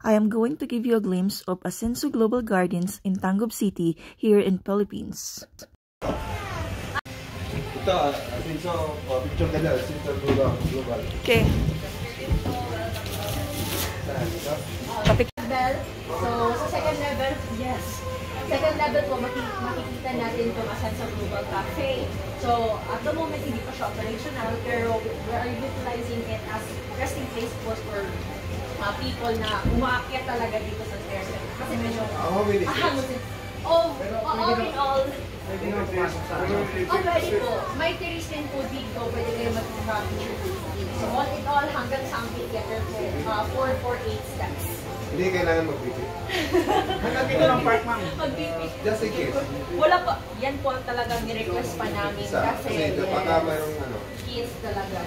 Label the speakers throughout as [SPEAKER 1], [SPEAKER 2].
[SPEAKER 1] I am going to give you a glimpse of Asenso Global Gardens in Tangub City here in Philippines.
[SPEAKER 2] Ito, Asenso, picture ka dyan, Asenso Global.
[SPEAKER 1] Okay.
[SPEAKER 3] So, sa second level, yes. Second level po, makikita natin itong Asenso Global Cafe. So, at the moment, hindi pa siya operational, pero we are utilizing it as resting place for people na umaakyat talaga dito sa stairs. Kasi medyo ahangin. All in all, pwede po. May terrace din po dito, pwede kayo mag-picture po. So, all in all, hanggang sa amphitheater po, 448 steps.
[SPEAKER 2] Hindi kailangan mag-visit.
[SPEAKER 4] Hanggang dito lang park, ma'am.
[SPEAKER 2] Just in case.
[SPEAKER 3] Wala pa. Yan po ang talagang ni-request pa namin. Kasi
[SPEAKER 2] baka mayroong ano.
[SPEAKER 3] kids talaga.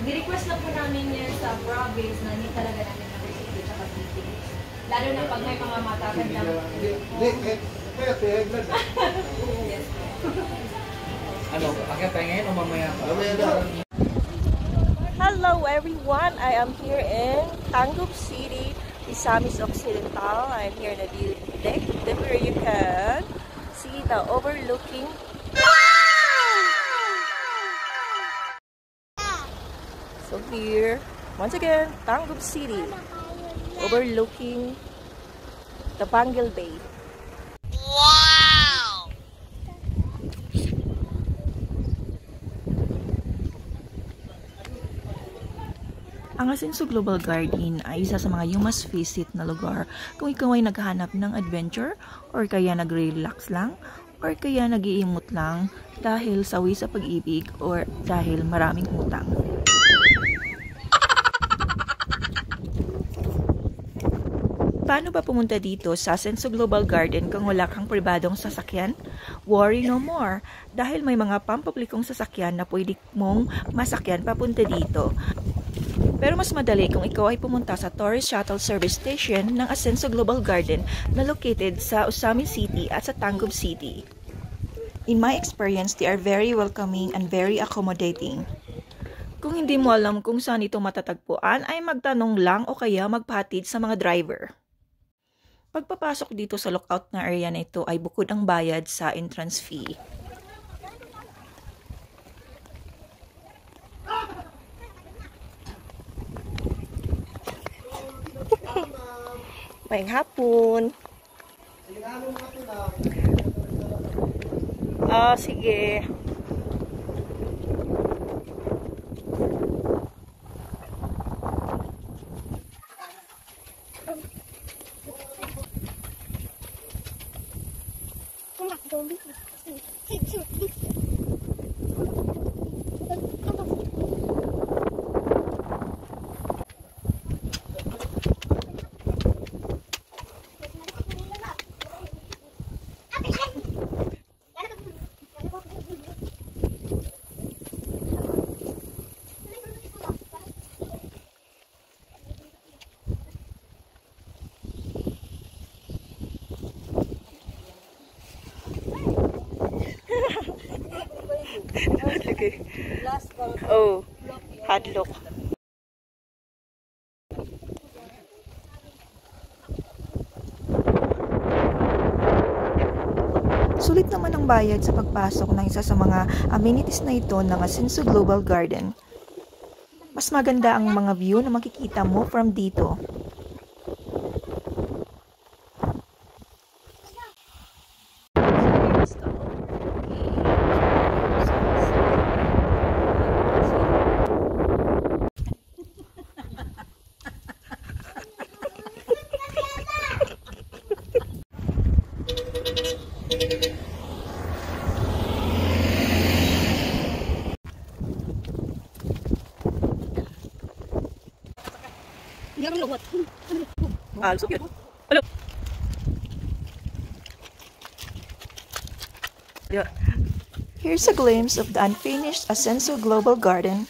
[SPEAKER 3] Ni-request na po namin yan sa province na hindi talaga namin na-receive at meeting. Lalo na pag may mga matatandang. Yes.
[SPEAKER 4] Ano, akyat tayo ngayon o mamaya?
[SPEAKER 2] Mamaya na.
[SPEAKER 1] Hello everyone, I am here in Tangub City, Misamis Occidental. I'm here in the view deck where you can see the overlooking. So here, once again, Tangub City, overlooking the Panguil Bay. Ang Asenso Global Garden ay isa sa mga you must visit na lugar kung ikaw ay naghahanap ng adventure or kaya nagre-relax lang or kaya nag-iimot lang dahil sawi sa pag-ibig or dahil maraming utang. Paano ba pumunta dito sa Asenso Global Garden kung wala kang pribadong sasakyan? Worry no more dahil may mga pampublikong sasakyan na pwede mong masakyan papunta dito. Pero mas madali kung ikaw ay pumunta sa Tourist Shuttle Service Station ng Asenso Global Garden na located sa Usami City at sa Tangub City. In my experience, they are very welcoming and very accommodating. Kung hindi mo alam kung saan ito matatagpuan, ay magtanong lang o kaya magpahatid sa mga driver. Pagpapasok dito sa lookout na area na ito ay bukod ang bayad sa entrance fee. Mayang hapon. Sige. Oh, hadlock. Sulit naman ang bayad sa pagpasok ng isa sa mga amenities na ito ng Asenso Global Garden. Mas maganda ang mga view na makikita mo from dito. So cute. Hello. Yeah. Here's a glimpse of the unfinished Asenso Global Garden.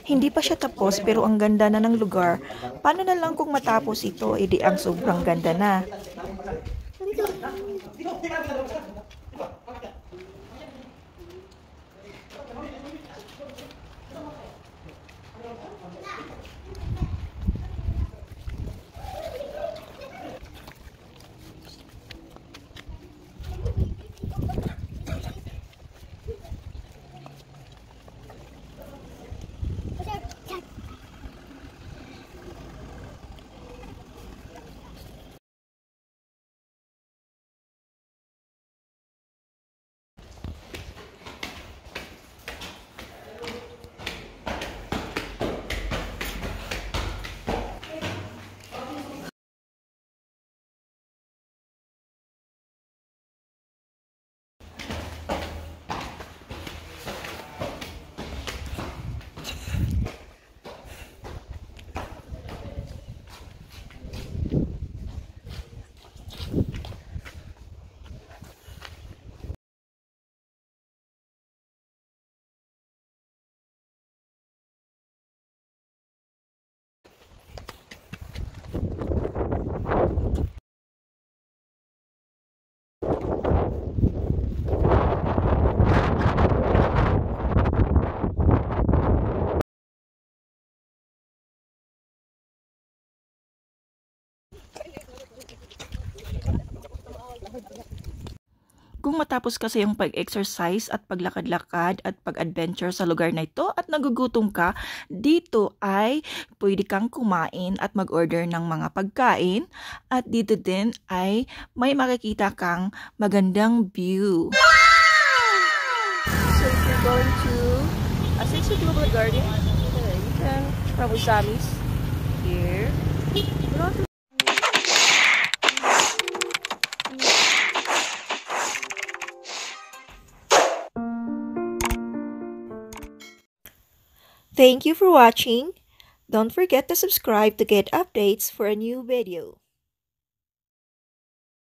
[SPEAKER 1] Hindi pa siya tapos pero ang ganda na ng lugar. Paano na lang kung matapos ito, edi ang sobrang ganda na. Kung matapos kasi yung pag-exercise at paglakad-lakad at pag-adventure sa lugar na ito at nagugutom ka, dito ay pwede kang kumain at mag-order ng mga pagkain. At dito din ay may makikita kang magandang view. So if you're going to Asenso Global Garden, you can from Usami's here. Thank you for watching. Don't forget to subscribe to get updates for a new video.